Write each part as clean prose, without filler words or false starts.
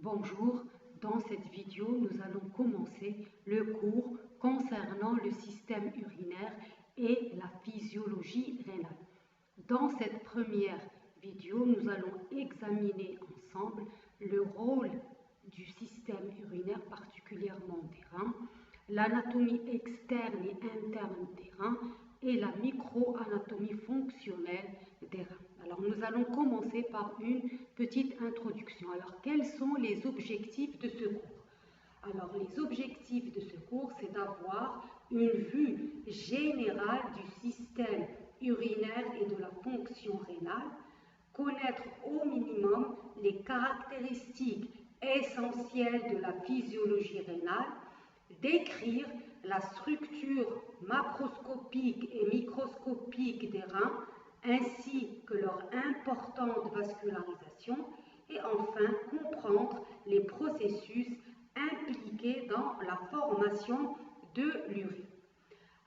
Bonjour, dans cette vidéo, nous allons commencer le cours concernant le système urinaire et la physiologie rénale. Dans cette première vidéo, nous allons examiner ensemble le rôle du système urinaire, particulièrement des reins, l'anatomie externe et interne des reins et la microanatomie fonctionnelle des reins. Alors, nous allons commencer par une petite introduction. Alors, quels sont les objectifs de ce cours? Alors, les objectifs de ce cours, c'est d'avoir une vue générale du système urinaire et de la fonction rénale, connaître au minimum les caractéristiques essentielles de la physiologie rénale, décrire la structure macroscopique et microscopique des reins, ainsi que leur importante vascularisation, et enfin comprendre les processus impliqués dans la formation de l'urine.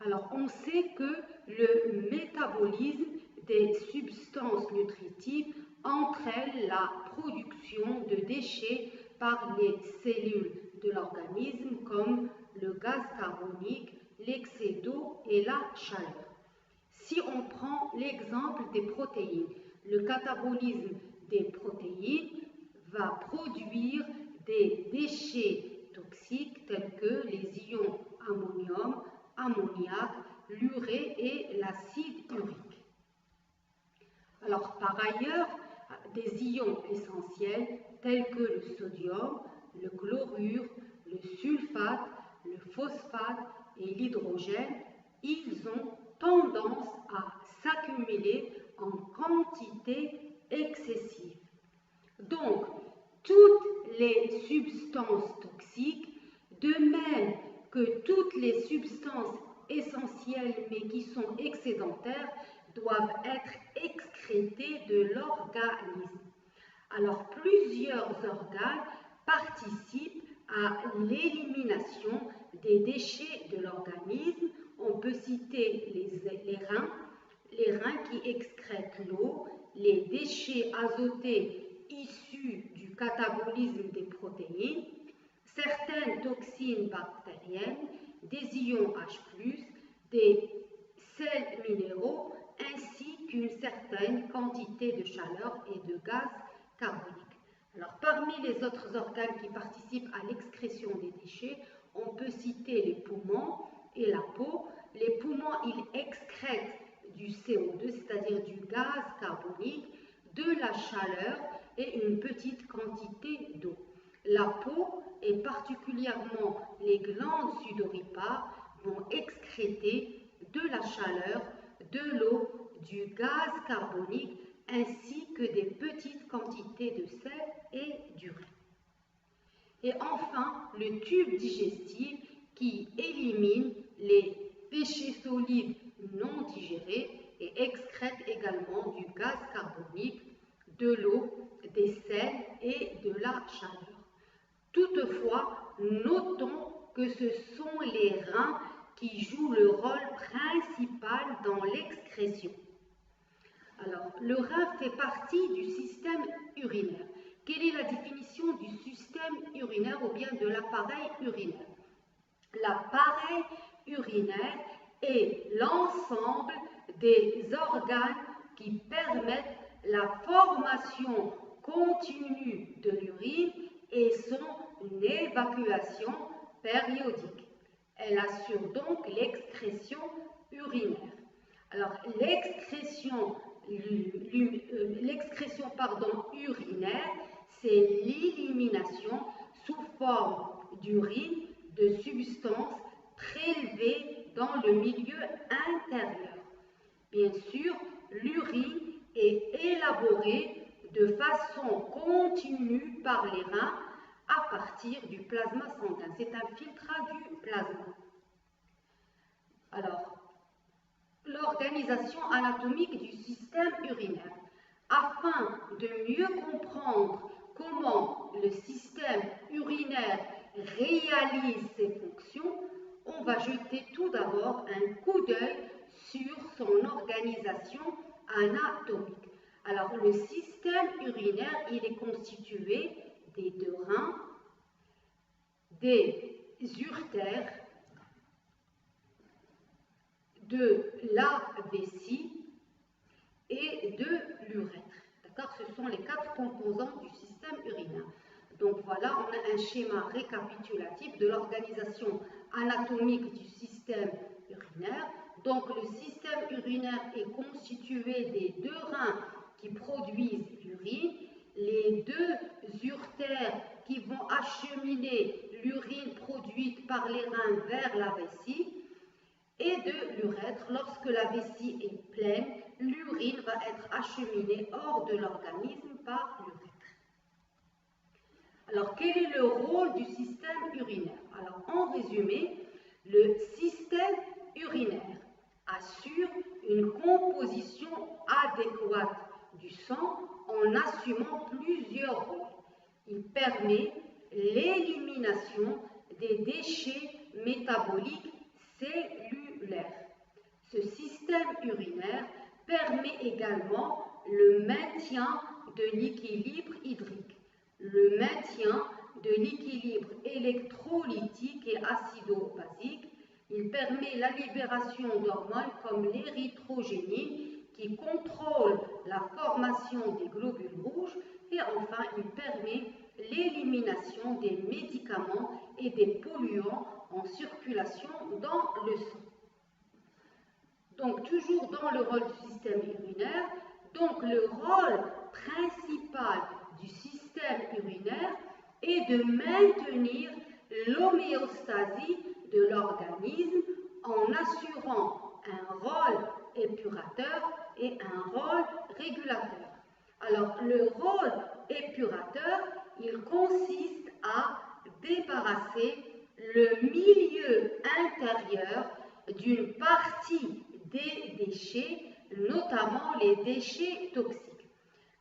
Alors, on sait que le métabolisme des substances nutritives entraîne la production de déchets par les cellules de l'organisme comme le gaz carbonique, l'excès d'eau et la chaleur. Si on prend l'exemple des protéines, le catabolisme des protéines va produire des déchets toxiques tels que les ions ammonium, ammoniac, l'urée et l'acide urique. Alors, par ailleurs, des ions essentiels tels que le sodium, le chlorure, le sulfate, le phosphate et l'hydrogène, ils ont tendance à s'accumuler en quantité excessive. Donc, toutes les substances toxiques, de même que toutes les substances essentielles mais qui sont excédentaires, doivent être excrétées de l'organisme. Alors, plusieurs organes participent à l'élimination des déchets de l'organisme. On peut citer les reins qui excrètent l'eau, les déchets azotés issus du catabolisme des protéines, certaines toxines bactériennes, des ions H+, des sels minéraux, ainsi qu'une certaine quantité de chaleur et de gaz carbonique. Alors, parmi les autres organes qui participent à l'excrétion des déchets, on peut citer les poumons et la peau. Les poumons, ils excrètent du CO2, c'est-à-dire du gaz carbonique, de la chaleur et une petite quantité d'eau. La peau, et particulièrement les glandes sudoripares, vont excréter de la chaleur, de l'eau, du gaz carbonique, ainsi que des petites quantités de sel et d'urine. Et enfin, le tube digestif qui élimine les péchés solides non digérés et excrète également du gaz carbonique, de l'eau, des sels et de la chaleur. Toutefois, notons que ce sont les reins qui jouent le rôle principal dans l'excrétion. Alors, le rein fait partie du système urinaire. Quelle est la définition du système urinaire ou bien de l'appareil urinaire? L'appareil urinaire est l'ensemble des organes qui permettent la formation continue de l'urine et son évacuation périodique. Elle assure donc l'excrétion urinaire. Alors, l'excrétion urinaire, c'est l'élimination sous forme d'urine de substances prélevées dans le milieu intérieur. Bien sûr, l'urine est élaborée de façon continue par les reins à partir du plasma sanguin. C'est un filtrat du plasma. Alors, l'organisation anatomique du système urinaire. Afin de mieux comprendre comment le système urinaire réalise ses fonctions, on va jeter tout d'abord un coup d'œil sur son organisation anatomique. Alors, le système urinaire, il est constitué des deux reins, des uretères, de la vessie et de l'urètre. D'accord? Ce sont les 4 composants du système urinaire. Donc voilà, on a un schéma récapitulatif de l'organisation anatomique du système urinaire. Donc le système urinaire est constitué des deux reins qui produisent l'urine, les deux uretères qui vont acheminer l'urine produite par les reins vers la vessie, et de l'urètre. Lorsque la vessie est pleine, l'urine va être acheminée hors de l'organisme par l'urètre. Alors, quel est le rôle du système urinaire? Alors, en résumé, le système urinaire assure une composition adéquate du sang en assumant plusieurs rôles. Il permet l'élimination des déchets métaboliques cellulaires. Ce système urinaire permet également le maintien de l'équilibre hydrique, le maintien de l'équilibre électrolytique et acido-basique. Il permet la libération d'hormones comme l'érythrogénine qui contrôle la formation des globules rouges et enfin il permet l'élimination des médicaments et des polluants en circulation dans le sang. Donc toujours dans le rôle du système urinaire, donc le rôle principal du système urinaire est de maintenir l'homéostasie de l'organisme en assurant un rôle épurateur et un rôle régulateur. Alors le rôle épurateur, il consiste à débarrasser le milieu intérieur d'une partie des déchets, notamment les déchets toxiques.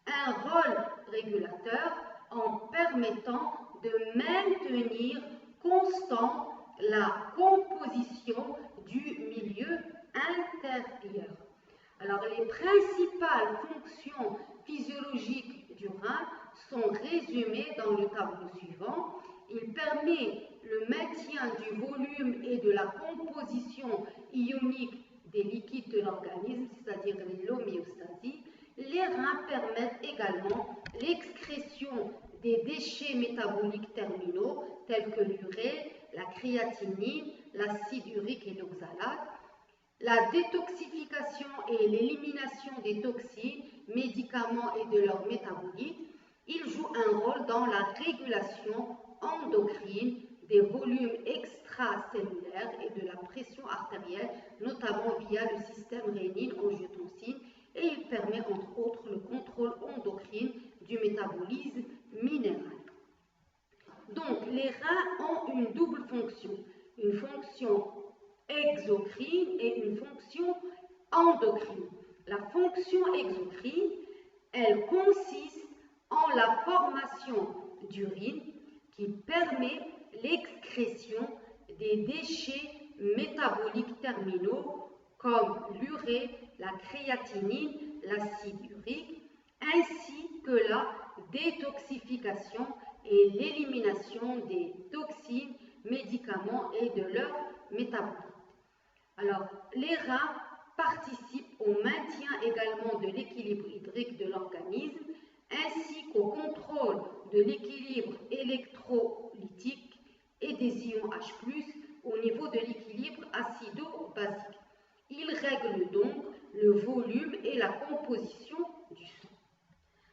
Un rôle régulateur en permettant de maintenir constant la composition du milieu intérieur. Alors, les principales fonctions physiologiques du rein sont résumées dans le tableau suivant. Il permet le maintien du volume et de la composition ionique des liquides de l'organisme, c'est-à-dire l'homéostasie. Les reins permettent également l'excrétion des déchets métaboliques terminaux tels que l'urée, la créatinine, l'acide urique et l'oxalate, la détoxification et l'élimination des toxines, médicaments et de leurs métabolites. Ils jouent un rôle dans la régulation endocrine des volumes extracellulaires et de la pression artérielle, notamment via le système rénine-angiotensine, et il permet entre autres le contrôle endocrine du métabolisme minéral. Donc les reins ont une double une fonction exocrine et une fonction endocrine. La fonction exocrine, elle consiste en la formation d'urine qui permet l'excrétion des déchets métaboliques terminaux comme l'urée, la créatinine, l'acide urique, ainsi que la détoxification et l'élimination des toxines, médicaments et de leurs métabolites. Alors, les reins participent au maintien également de l'équilibre hydrique de l'organisme, ainsi qu'au contrôle de l'équilibre électrolytique et des ions H+, au niveau de l'équilibre acido-basique. Ils règlent donc le volume et la composition du sang.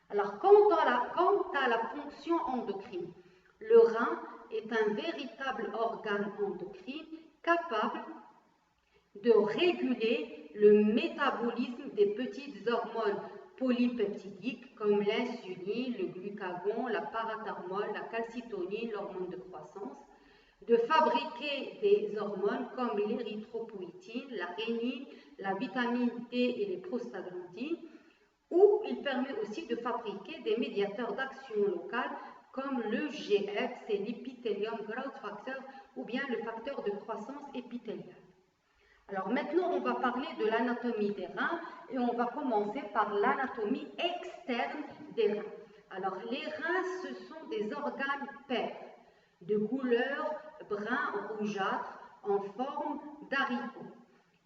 Alors, quant à la fonction endocrine, le rein est un véritable organe endocrine capable de réguler le métabolisme des petites hormones polypeptidiques comme l'insuline, le glucagon, la parathormone, la calcitonine, l'hormone de croissance, de fabriquer des hormones comme l'érythropoïétine, la rénine, la vitamine D et les prostaglandines, ou il permet aussi de fabriquer des médiateurs d'action locale comme le GF, c'est l'épithélium growth factor, ou bien le facteur de croissance épithéliale. Alors maintenant, on va parler de l'anatomie des reins et on va commencer par l'anatomie externe des reins. Alors, les reins, ce sont des organes pairs, de couleur brun rougeâtre, en forme d'haricot.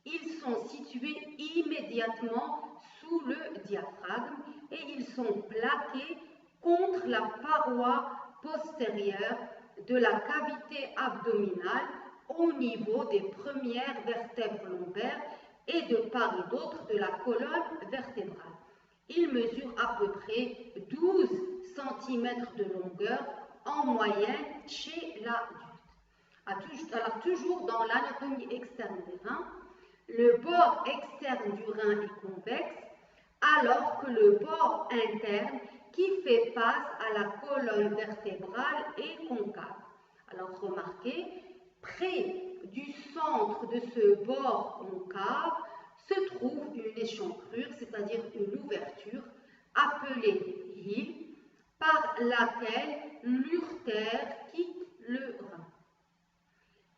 Ils sont situés immédiatement sous le diaphragme et ils sont plaqués contre la paroi postérieure de la cavité abdominale au niveau des premières vertèbres lombaires et de part et d'autre de la colonne vertébrale. Ils mesurent à peu près 12 cm de longueur en moyenne chez l'adulte. Alors toujours dans l'anatomie externe des reins, le bord externe du rein est convexe, alors que le bord interne qui fait face à la colonne vertébrale est concave. Alors remarquez, près du centre de ce bord concave se trouve une échancrure, c'est-à-dire une ouverture appelée hile, par laquelle l'urtère quitte le rein.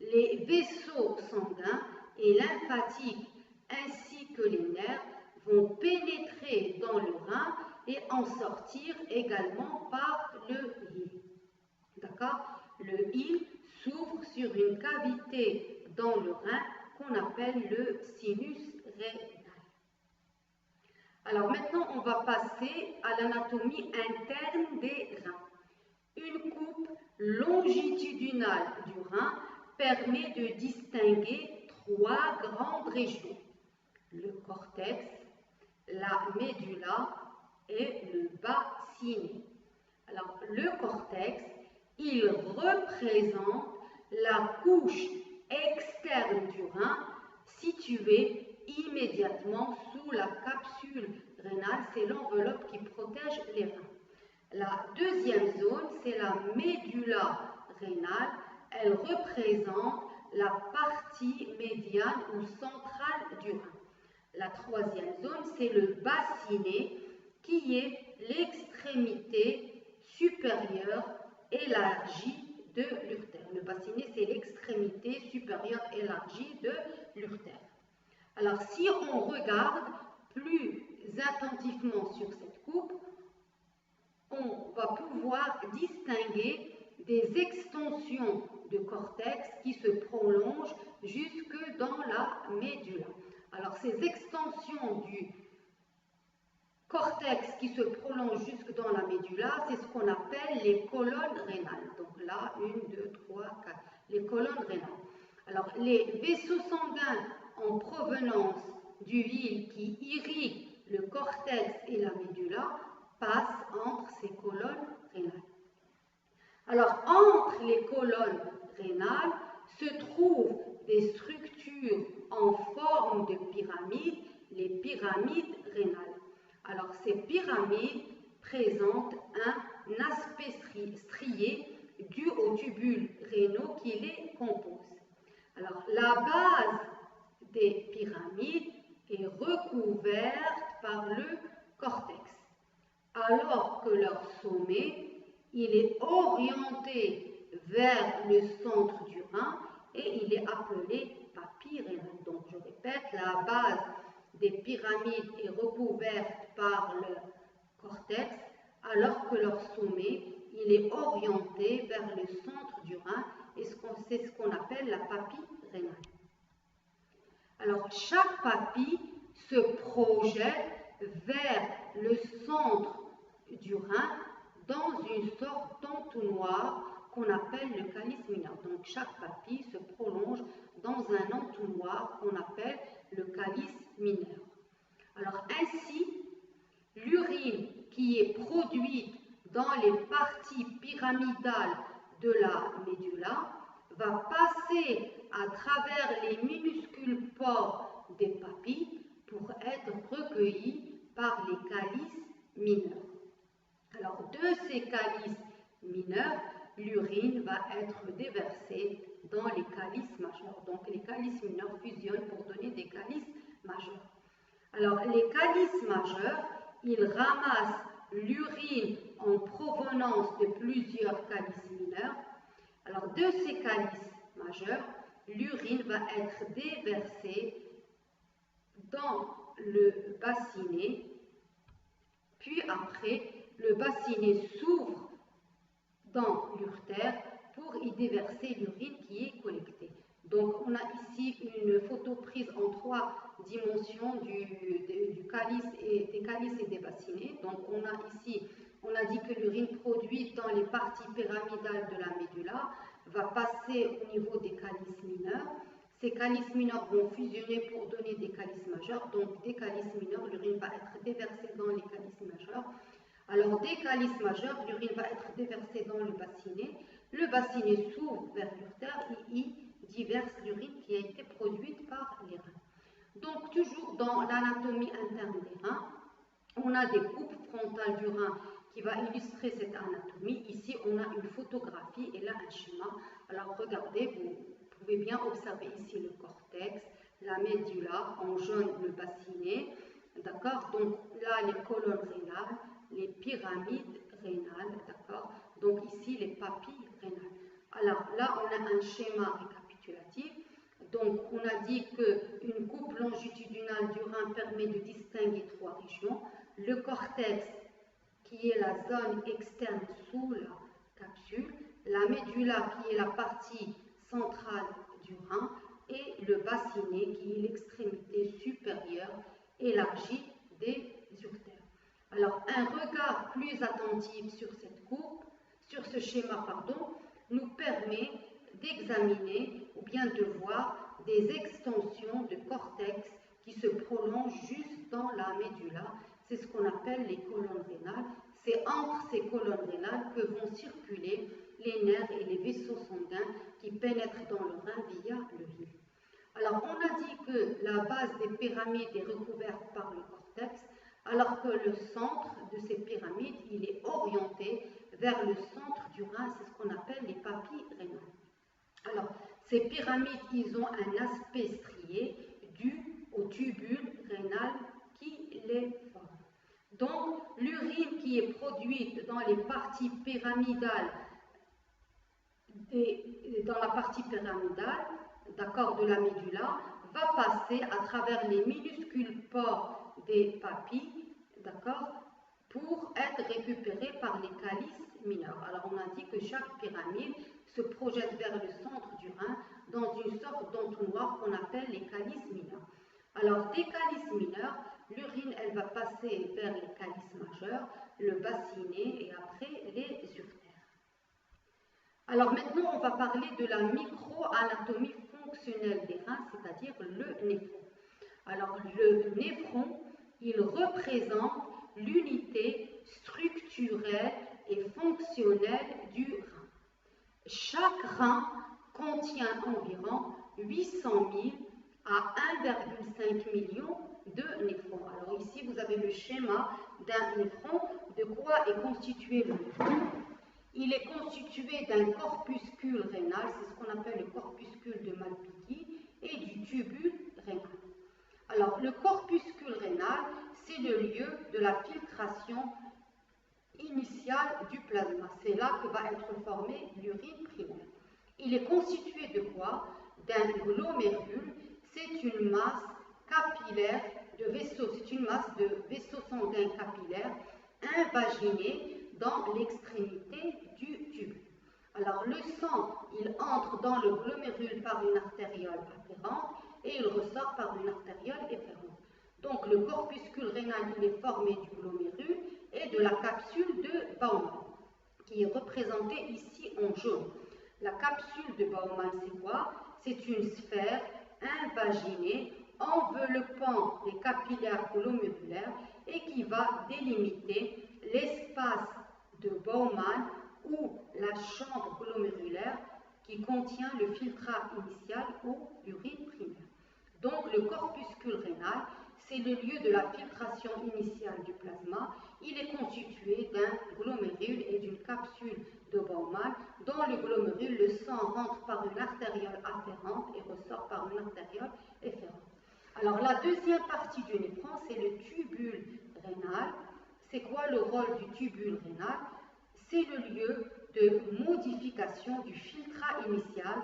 Les vaisseaux sanguins et lymphatiques ainsi que les nerfs vont pénétrer dans le rein et en sortir également par le hile. D'accord? Le hile s'ouvre sur une cavité dans le rein qu'on appelle le sinus rénal. Alors maintenant, on va passer à l'anatomie interne des reins. Une coupe longitudinale du rein permet de distinguer trois grandes régions, le cortex, la médula et le bassinet. Alors, le cortex, il représente la couche externe du rein située immédiatement sous la capsule rénale, c'est l'enveloppe qui protège les reins. La deuxième zone, c'est la médula rénale. Elle représente la partie médiane ou centrale du rein. La troisième zone, c'est le bassinet, qui est l'extrémité supérieure élargie de l'urtère. Le bassinet, c'est l'extrémité supérieure élargie de l'urtère. Alors, si on regarde plus attentivement sur cette coupe, on va pouvoir distinguer des extensions de cortex qui se prolongent jusque dans la médula. Alors, ces extensions du cortex qui se prolongent jusque dans la médula, c'est ce qu'on appelle les colonnes rénales. Donc là, 1, 2, 3, 4, les colonnes rénales. Alors, les vaisseaux sanguins en provenance du hile qui irriguent le cortex et la médula passent entre ces colonnes rénales. Alors, entre les colonnes rénales se trouvent des structures en forme de pyramide, les pyramides rénales. Alors, ces pyramides présentent un aspect strié dû aux tubules rénaux qui les composent. Alors, la base des pyramides est recouverte par le cortex, alors que leur sommet, il est orienté vers le centre du rein et il est appelé papille rénale. Donc, je répète, la base des pyramides est recouverte par le cortex, alors que leur sommet, il est orienté vers le centre du rein et c'est ce qu'on appelle la papille rénale. Alors, chaque papille se projette vers le centre du rein dans une sorte d'entonnoir qu'on appelle le calice mineur. Donc, chaque papille se prolonge dans un entonnoir qu'on appelle le calice mineur. Alors, ainsi, l'urine qui est produite dans les parties pyramidales de la médula va passer à travers les minuscules pores des papilles pour être recueillie par les calices mineurs. Alors, de ces calices mineurs, l'urine va être déversée dans les calices majeurs. Donc, les calices mineurs fusionnent pour donner des calices majeurs. Alors, les calices majeurs, ils ramassent l'urine en provenance de plusieurs calices mineurs. Alors, de ces calices majeurs, l'urine va être déversée dans le bassinet, puis après, le bassinet s'ouvre dans l'urtère pour y déverser l'urine qui est collectée. Donc on a ici une photo prise en 3 dimensions du calice des calices et des bassinets. Donc on a ici, on a dit que l'urine produite dans les parties pyramidales de la médulla va passer au niveau des calices mineurs. Ces calices mineurs vont fusionner pour donner des calices majeurs. Donc des calices mineurs, l'urine va être déversée dans les calices majeurs. Alors des calices majeurs, l'urine va être déversée dans le bassinet. Le bassinet s'ouvre vers l'urtère et y diverse l'urine qui a été produite par les reins. Donc toujours dans l'anatomie interne des reins, on a des coupes frontales du rein qui va illustrer cette anatomie. Ici, on a une photographie et là un schéma. Alors regardez, vous pouvez bien observer ici le cortex, la médulla, en jaune le bassinet. D'accord? Donc là, les colonnes rénales, les pyramides rénales. D'accord? Donc ici, les papilles rénales. Alors là, on a un schéma récapitulatif. Donc, on a dit qu'une coupe longitudinale du rein permet de distinguer 3 régions. Le cortex, qui est la zone externe sous la capsule, la médulla, qui est la partie centrale du rein, et le bassinet, qui est l'extrémité supérieure élargie des urtères. Alors, un regard plus attentif sur cette courbe, sur ce schéma, nous permet d'examiner ou bien de voir des extensions de cortex qui se prolongent juste dans la médulla. C'est ce qu'on appelle les colonnes rénales. C'est entre ces colonnes rénales que vont circuler les nerfs et les vaisseaux sanguins qui pénètrent dans le rein via le ville. Alors, on a dit que la base des pyramides est recouverte par le cortex, alors que le centre de ces pyramides, il est orienté vers le centre du rein, c'est ce qu'on appelle les papilles rénales. Alors, ces pyramides, ils ont un aspect strié dû au tubule rénal qui les forme. Donc, l'urine qui est produite dans les parties pyramidales, d'accord, de la médulla, va passer à travers les minuscules pores des papilles, d'accord, pour être récupérée par les calices mineurs. Alors, on a dit que chaque pyramide se projette vers le centre du rein dans une sorte d'entonnoir qu'on appelle les calices mineurs. Alors, des calices mineurs, l'urine, elle va passer vers les calices majeurs, le bassinet et après les urtères. Alors maintenant, on va parler de la microanatomie fonctionnelle des reins, c'est-à-dire le néphron. Alors, le néphron, il représente l'unité structurelle et fonctionnelle du rein. Chaque rein contient environ 800 000 à 1,5 million de néphrons. Alors ici, vous avez le schéma d'un néphron. De quoi est constitué le néphron? Il est constitué d'un corpuscule rénal, c'est ce qu'on appelle le corpuscule de Malpighi, et du tubule rénal. Alors, le corpuscule rénal, c'est le lieu de la filtration initiale du plasma. C'est là que va être formée l'urine primaire. Il est constitué de quoi? D'un glomérule. C'est une masse capillaire de vaisseaux, c'est une masse de vaisseaux sanguins capillaires invaginés dans l'extrémité du tube. Alors le sang, il entre dans le glomérule par une artériole afférente et il ressort par une artériole efférente. Donc le corpuscule rénal, il est formé du glomérule et de la capsule de Bowman, qui est représentée ici en jaune. La capsule de Bowman, c'est quoi? C'est une sphère invaginée enveloppant les capillaires glomérulaires et qui va délimiter l'espace de Bowman ou la chambre glomérulaire qui contient le filtrat initial ou l'urine primaire. Donc le corpuscule rénal, c'est le lieu de la filtration initiale du plasma. Il est constitué d'un glomérule et d'une capsule de Bowman. Dans le glomérule, le sang rentre par une artériole afférente et ressort par une artériole efférente. Alors la deuxième partie du néphron, c'est le tubule rénal. C'est quoi le rôle du tubule rénal? C'est le lieu de modification du filtrat initial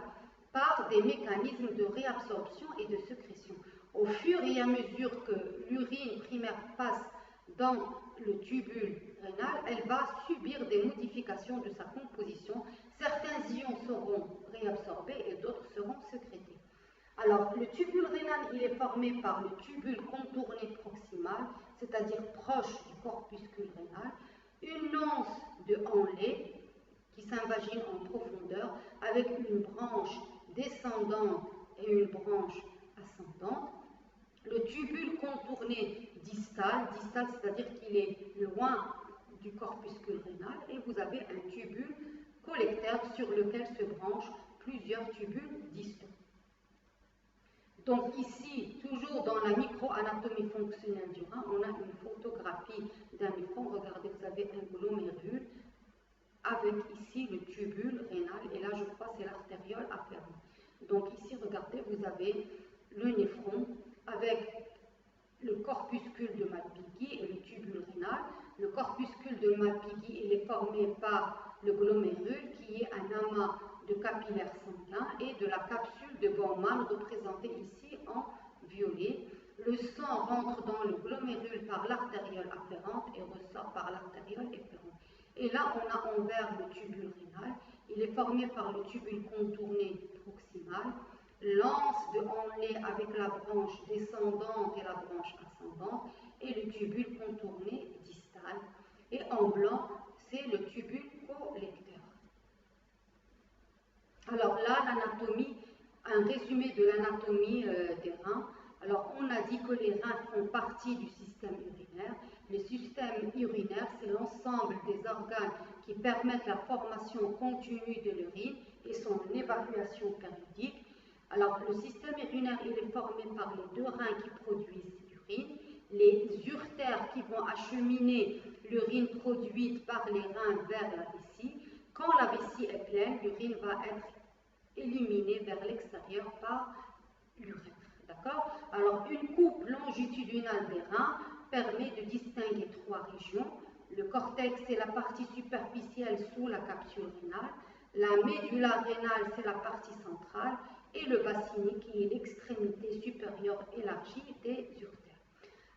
par des mécanismes de réabsorption et de sécrétion. Au fur et à mesure que l'urine primaire passe dans le tubule rénal, elle va subir des modifications de sa composition. Certains ions seront réabsorbés et d'autres seront sécrétés. Alors, le tubule rénal, il est formé par le tubule contourné proximal, c'est-à-dire proche du corpuscule rénal, une anse de Henle qui s'invagine en profondeur avec une branche descendante et une branche ascendante. Le tubule contourné distal, c'est-à-dire qu'il est loin du corpuscule rénal, et vous avez un tubule collecteur sur lequel se branchent plusieurs tubules distaux. Donc ici, toujours dans la microanatomie fonctionnelle du rein, on a une photographie d'un néphron. Regardez, vous avez un glomérule avec ici le tubule rénal, et là je crois c'est l'artériole afférente. Donc ici, regardez, vous avez le néphron avec le corpuscule de Malpighi et le tubule rénal. Le corpuscule de Malpighi, il est formé par le glomérule qui est un amas de capillaires sanguins et de la capsule de Bowman représentée ici en violet. Le sang rentre dans le glomérule par l'artériole afférente et ressort par l'artériole efférente. Et là, on a en vert le tubule rénal. Il est formé par le tubule contourné proximal, l'anse de Henle avec la branche descendante et la branche ascendante, et le tubule contourné distal. Et en blanc, c'est le tubule collecteur. Alors là, l'anatomie, un résumé de l'anatomie des reins. Alors, on a dit que les reins font partie du système urinaire. Le système urinaire, c'est l'ensemble des organes qui permettent la formation continue de l'urine et son évacuation périodique. Alors, le système urinaire, il est formé par les deux reins qui produisent l'urine, les uretères qui vont acheminer l'urine produite par les reins vers la vessie. Quand la vessie est pleine, l'urine va être éliminée vers l'extérieur par l'urètre. D'accord? Alors, une coupe longitudinale des reins permet de distinguer trois régions. Le cortex, c'est la partie superficielle sous la capsule rénale. La médula rénale, c'est la partie centrale. Et le bassinet, qui est l'extrémité supérieure élargie des uretères.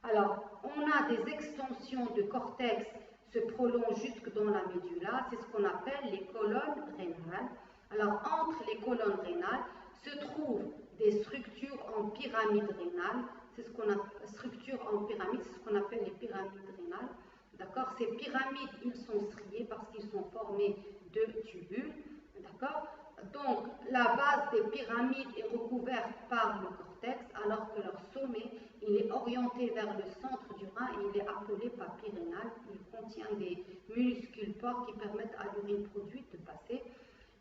Alors, on a des extensions de cortex se prolongent jusque dans la médula. C'est ce qu'on appelle les colonnes rénales. Alors, entre les colonnes rénales se trouvent des structures en pyramide rénale. C'est ce qu'on appelle structures en pyramide, c'est ce qu'on appelle les pyramides rénales. D'accord? Ces pyramides, ils sont striés parce qu'ils sont formés de tubules. D'accord? Donc, la base des pyramides est recouverte par le cortex, alors que leur sommet, il est orienté vers le centre du rein et il est appelé papille rénale. Il contient des minuscules pores qui permettent à l'urine produite de passer.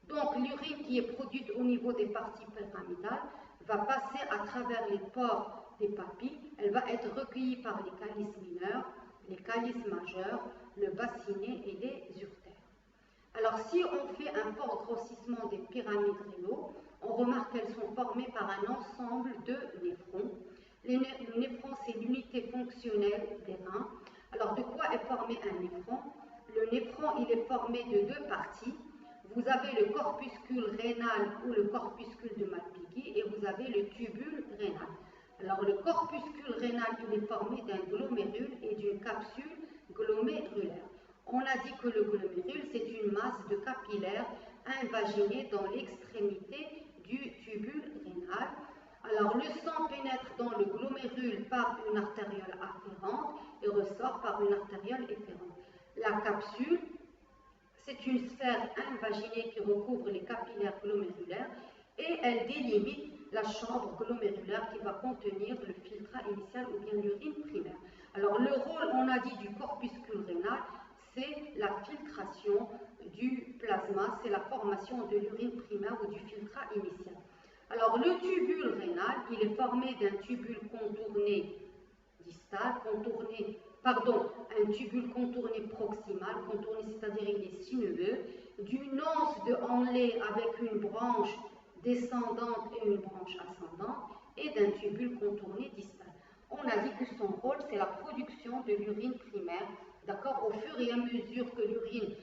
Donc, l'urine qui est produite au niveau des parties pyramidales va passer à travers les pores des papilles. Elle va être recueillie par les calices mineurs, les calices majeurs, le bassinet et les uretères. Alors, si on fait un fort grossissement des pyramides rénaux, on remarque qu'elles sont formées par un ensemble de néphrons. Le néphron, c'est l'unité fonctionnelle des reins. Alors, de quoi est formé un néphron? Le néphron, il est formé de deux parties. Vous avez le corpuscule rénal ou le corpuscule de Malpighi et vous avez le tubule rénal. Alors, le corpuscule rénal, il est formé d'un glomérule et d'une capsule glomérulaire. On a dit que le glomérule, c'est une masse de capillaires invaginés dans l'extrémité du tubule rénal. Alors, le sang pénètre dans le glomérule par une artériole afférente et ressort par une artériole efférente. La capsule, c'est une sphère invaginée qui recouvre les capillaires glomérulaires et elle délimite la chambre glomérulaire qui va contenir le filtrat initial ou bien l'urine primaire. Alors, le rôle, on a dit, du corpuscule rénal, c'est la filtration du plasma, c'est la formation de l'urine primaire ou du filtrat initial. Alors, le tubule rénal, il est formé d'un tubule contourné distal, un tubule contourné proximal, contourné c'est-à-dire il est sinueux, d'une anse de Henle avec une branche descendante et une branche ascendante, et d'un tubule contourné distal. On a dit que son rôle, c'est la production de l'urine primaire. D'accord? Au fur et à mesure que l'urine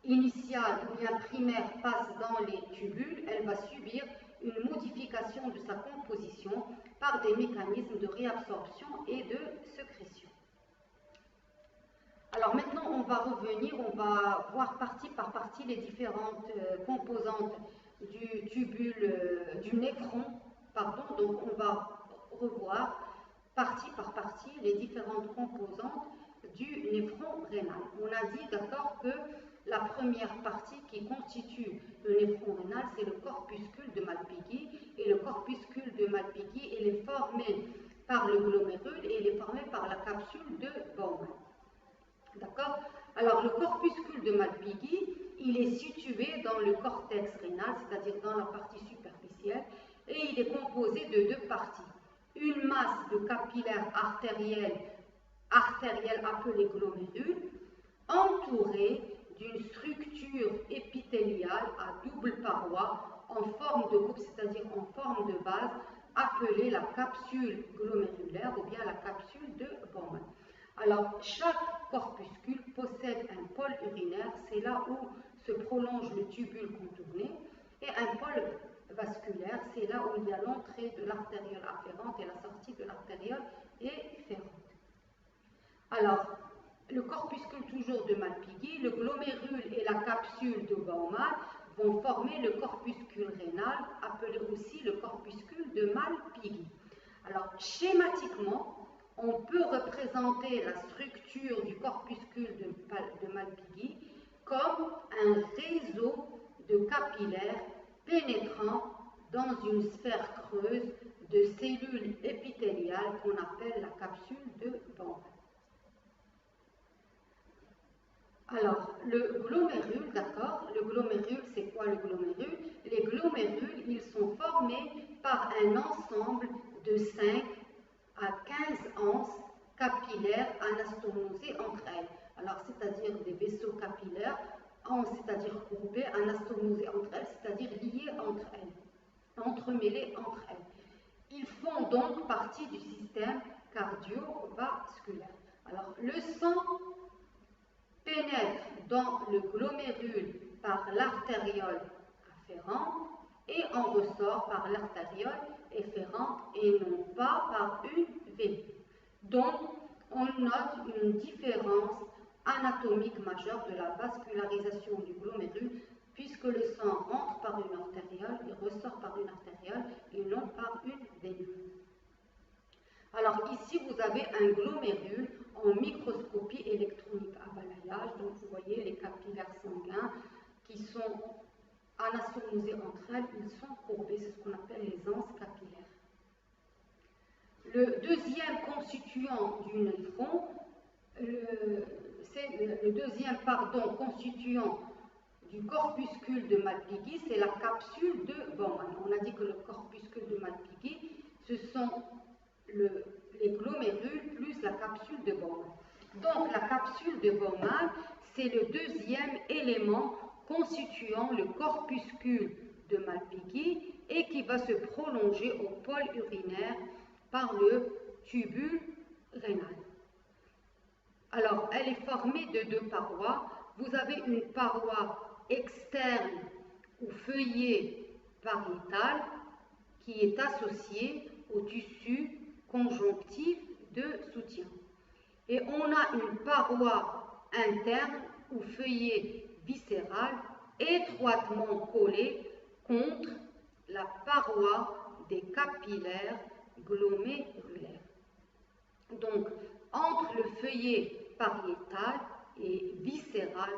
initiale ou bien primaire passe dans les tubules, elle va subir une modification de sa composition par des mécanismes de réabsorption et de sécrétion. Alors maintenant, on va revenir, on va voir partie par partie les différentes composantes du tubule, du néphron, pardon. Donc on va revoir partie par partie les différentes composantes du néphron rénal. On a dit, d'accord, que la première partie qui constitue le néphron rénal, c'est le corpuscule de Malpighi. Et le corpuscule de Malpighi, il est formé par le glomérule et il est formé par la capsule de Bowman. D'accord? Alors, le corpuscule de Malpighi, il est situé dans le cortex rénal, c'est-à-dire dans la partie superficielle, et il est composé de deux parties. Une masse de capillaires artériels appelée glomérule, entourée d'une structure épithéliale à double paroi en forme de coupe, c'est-à-dire en forme de vase, appelée la capsule glomérulaire ou bien la capsule de Bowman. Alors, chaque corpuscule possède un pôle urinaire, c'est là où se prolonge le tubule contourné, et un pôle vasculaire, c'est là où il y a l'entrée de l'artériole afférente et la sortie de l'artériole efférente. Alors, le corpuscule toujours de Malpighi, le glomérule et la capsule de Bowman vont former le corpuscule rénal, appelé aussi le corpuscule de Malpighi. Alors, schématiquement, on peut représenter la structure du corpuscule de Malpighi comme un réseau de capillaires pénétrant dans une sphère creuse de cellules épithéliales qu'on appelle la capsule de Bowman. Alors, le glomérule, d'accord, le glomérule, c'est quoi le glomérule? Les glomérules, ils sont formés par un ensemble de 5 à 15 anses capillaires anastomosées entre elles. Alors, c'est-à-dire des vaisseaux capillaires, anses, c'est-à-dire courbés, anastomosés entre elles, c'est-à-dire liés entre elles, entremêlés entre elles. Ils font donc partie du système cardiovasculaire. Alors, le sang pénètre dans le glomérule par l'artériole afférente et en ressort par l'artériole efférente et non pas par une veine. Donc, on note une différence anatomique majeure de la vascularisation du glomérule puisque le sang entre par une artériole et ressort par une artériole et non par une veine. Alors ici, vous avez un glomérule en microscopie électronique à balayage. Donc vous voyez les capillaires sanguins qui sont anastomosés entre elles, ils sont courbés, c'est ce qu'on appelle les anses capillaires. Le deuxième constituant du néphron, constituant du corpuscule de Malpighi, c'est la capsule de Bowman. On a dit que le corpuscule de Malpighi, ce sont les glomérules plus la capsule de Bowman. Donc la capsule de Bowman, c'est le deuxième élément constituant le corpuscule de Malpighi et qui va se prolonger au pôle urinaire par le tubule rénal. Alors, elle est formée de deux parois. Vous avez une paroi externe ou feuillée pariétale qui est associée au tissu conjonctif de soutien. Et on a une paroi interne ou feuillée viscérale étroitement collée contre la paroi des capillaires glomérulaires. Donc, entre le feuillet pariétal et viscéral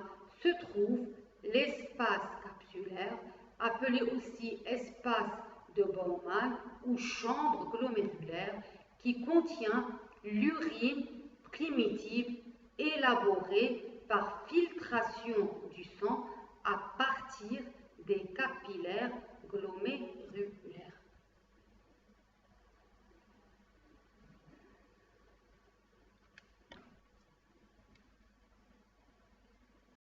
se trouve l'espace capsulaire, appelé aussi espace de Bowman ou chambre glomérulaire, qui contient l'urine primitive élaborée par filtration du sang